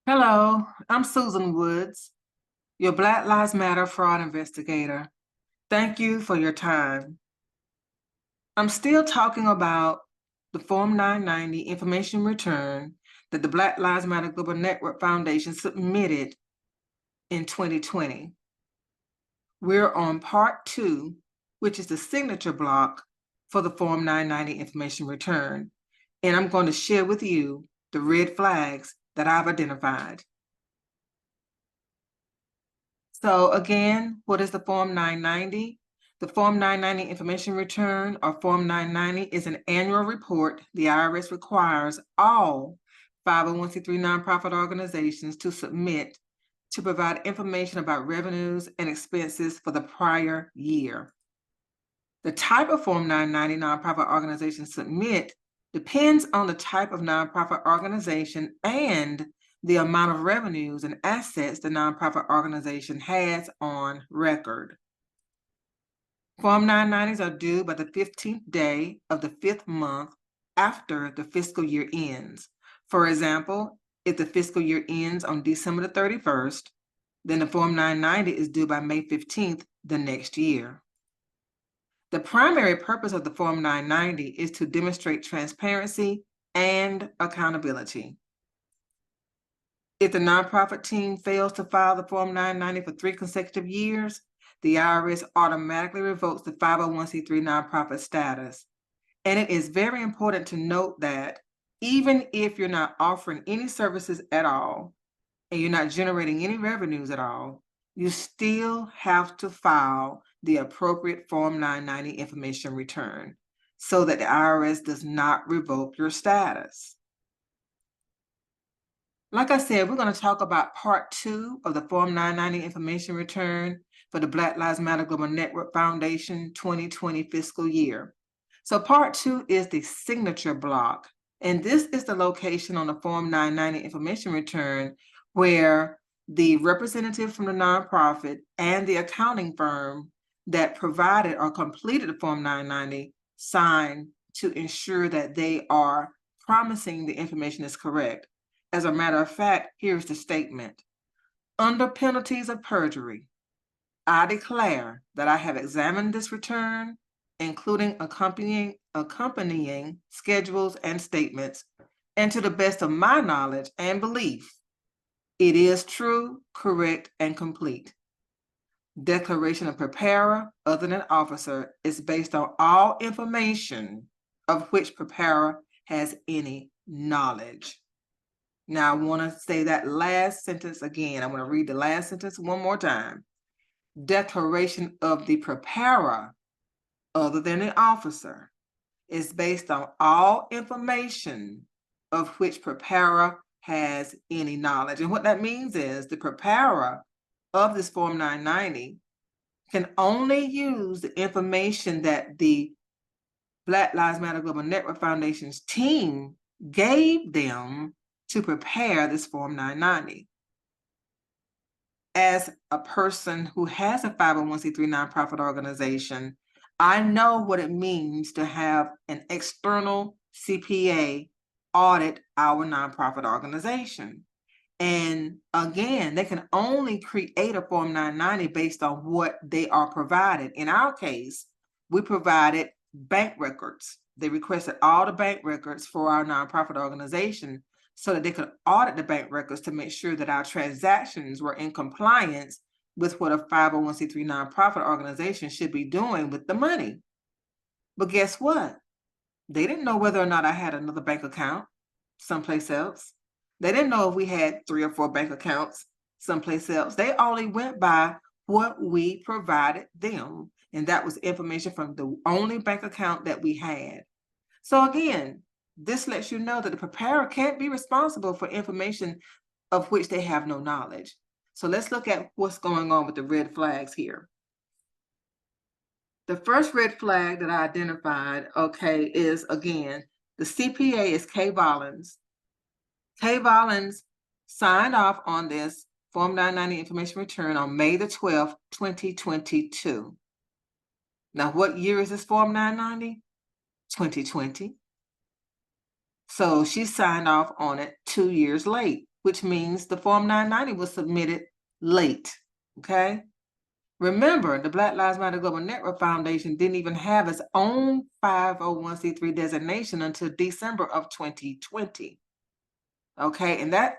Hello, I'm Susan Woods, your Black Lives Matter fraud investigator. Thank you for your time. I'm still talking about the Form 990 information return that the Black Lives Matter Global Network Foundation submitted in 2020. We're on part 2, which is the signature block for the Form 990 information return, and I'm going to share with you the red flags that I've identified. So again, what is the Form 990? The Form 990 information return, or Form 990, is an annual report the IRS requires all 501c3 nonprofit organizations to submit to provide information about revenues and expenses for the prior year. The type of Form 990 nonprofit organizations submit depends on the type of nonprofit organization and the amount of revenues and assets the nonprofit organization has on record. Form 990s are due by the 15th day of the 5th month after the fiscal year ends. For example, if the fiscal year ends on December the 31st, then the Form 990 is due by May 15th the next year. The primary purpose of the Form 990 is to demonstrate transparency and accountability. If the nonprofit team fails to file the Form 990 for 3 consecutive years, the IRS automatically revokes the 501c3 nonprofit status. And it is very important to note that even if you're not offering any services at all, and you're not generating any revenues at all, you still have to file the appropriate Form 990 information return so that the IRS does not revoke your status. Like I said, we're going to talk about part 2 of the Form 990 information return for the Black Lives Matter Global Network Foundation 2020 fiscal year. So part 2 is the signature block, and this is the location on the Form 990 information return where the representative from the nonprofit and the accounting firm that provided or completed the Form 990 sign to ensure that they are promising the information is correct. As a matter of fact, here's the statement. Under penalties of perjury, I declare that I have examined this return, including accompanying schedules and statements, and to the best of my knowledge and belief, it is true, correct, and complete. Declaration of preparer other than officer is based on all information of which preparer has any knowledge. Now, I want to say that last sentence again. I'm going to read the last sentence one more time. Declaration of the preparer, other than the officer, is based on all information of which preparer has any knowledge. And what that means is the preparer of this Form 990 can only use the information that the Black Lives Matter Global Network Foundation's team gave them to prepare this Form 990. As a person who has a 501c3 nonprofit organization, I know what it means to have an external CPA audit our nonprofit organization. And again, they can only create a Form 990 based on what they are provided. In our case, we provided bank records. They requested all the bank records for our nonprofit organization so that they could audit the bank records to make sure that our transactions were in compliance with what a 501c3 nonprofit organization should be doing with the money. But guess what? They didn't know whether or not I had another bank account someplace else. They didn't know if we had 3 or 4 bank accounts someplace else. They only went by what we provided them. And that was information from the only bank account that we had. So again, this lets you know that the preparer can't be responsible for information of which they have no knowledge. So let's look at what's going on with the red flags here. The first red flag that I identified, okay, is again, the CPA is Kay Vollins. Kay Vollins signed off on this Form 990 information return on May the 12th, 2022. Now, what year is this Form 990? 2020. So she signed off on it 2 years late, which means the Form 990 was submitted late, okay? Remember, the Black Lives Matter Global Network Foundation didn't even have its own 501c3 designation until December of 2020, okay? And that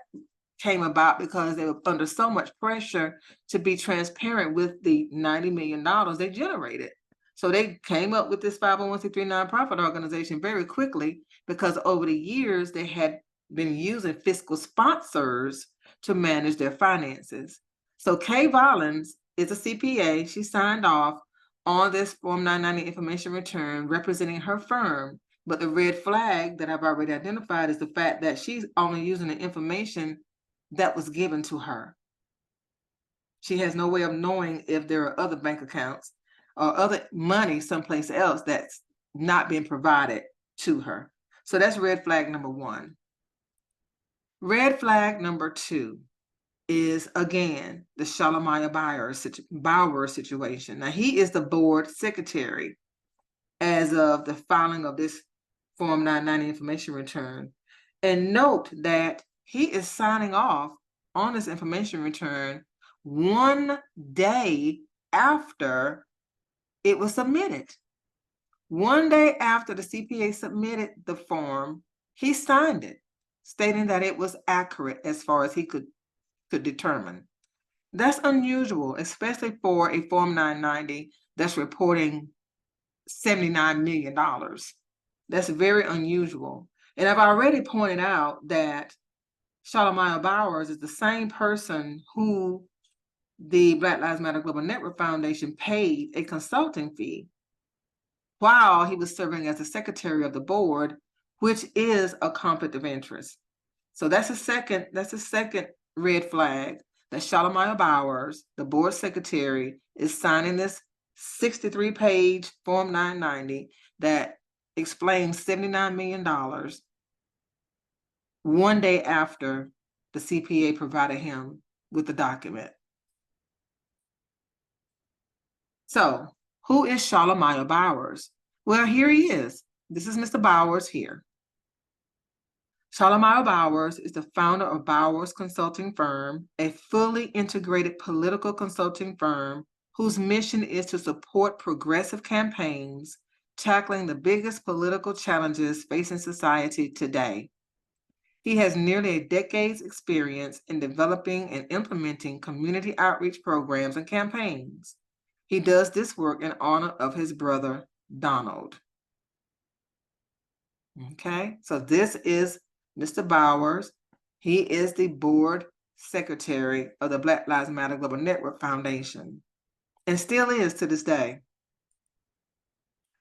came about because they were under so much pressure to be transparent with the $90 million they generated. So they came up with this 501c3 nonprofit organization very quickly because over the years they had been using fiscal sponsors to manage their finances. So Kay Vollins is a CPA. She signed off on this Form 990 information return representing her firm. But the red flag that I've already identified is the fact that she's only using the information that was given to her. She has no way of knowing if there are other bank accounts or other money someplace else that's not being provided to her. So that's red flag number one. Red flag number two is, again, the Shalomaya Bauer situation. Now, he is the board secretary as of the filing of this Form 990 information return. And note that he is signing off on this information return 1 day after it was submitted. 1 day after the CPA submitted the form, he signed it, stating that it was accurate as far as he could determine. That's unusual, especially for a Form 990 that's reporting $79 million. That's very unusual. And I've already pointed out that Shalomaya Bowers is the same person who the Black Lives Matter Global Network Foundation paid a consulting fee while he was serving as the secretary of the board, which is a conflict of interest. So that's a second red flag that Shalomaya Bowers, the board secretary, is signing this 63-page Form 990 that explains $79 million 1 day after the CPA provided him with the document. So, who is Shalomaya Bowers? Well, here he is. This is Mr. Bowers here. Shalomaya Bowers is the founder of Bowers Consulting Firm, a fully integrated political consulting firm whose mission is to support progressive campaigns tackling the biggest political challenges facing society today. He has nearly a decade's experience in developing and implementing community outreach programs and campaigns. He does this work in honor of his brother, Donald. Okay, so this is Mr. Bowers. He is the board secretary of the Black Lives Matter Global Network Foundation, and still is to this day.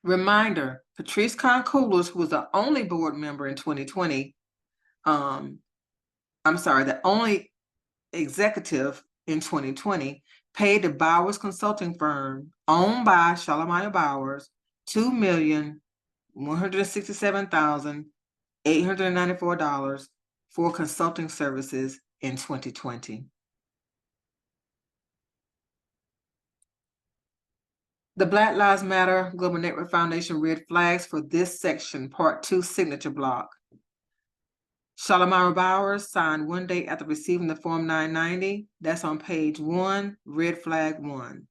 Reminder, Patrice Concoulous, who was the only board member in 2020, the only executive in 2020, paid the Bowers Consulting Firm owned by Shalomaya Bowers $2,167,894 for consulting services in 2020. The Black Lives Matter Global Network Foundation red flags for this section, Part 2, signature block. Shalomaya Bowers signed 1 day after receiving the Form 990. That's on page 1, red flag 1.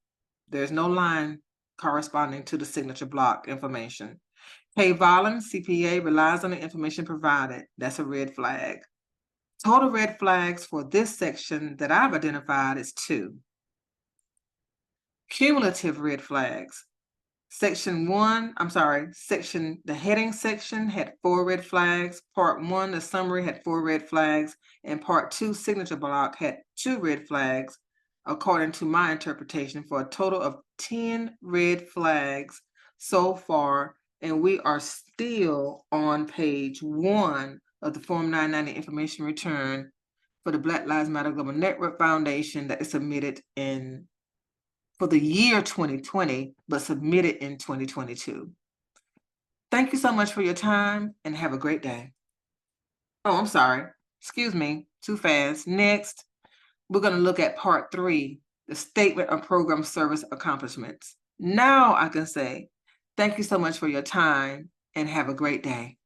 There's no line corresponding to the signature block information. Kay Vollins, CPA, relies on the information provided. That's a red flag. Total red flags for this section that I've identified is 2. Cumulative red flags. The heading section had 4 red flags. Part 1, the summary, had 4 red flags. And Part 2, signature block, had 2 red flags, according to my interpretation, for a total of 10 red flags so far. And we are still on page 1 of the Form 990 information return for the Black Lives Matter Global Network Foundation that is submitted for the year 2020, but submitted in 2022. Thank you so much for your time and have a great day. Oh, I'm sorry. Excuse me, too fast. Next, we're going to look at Part 3, the Statement of Program Service Accomplishments. Now I can say, thank you so much for your time and have a great day.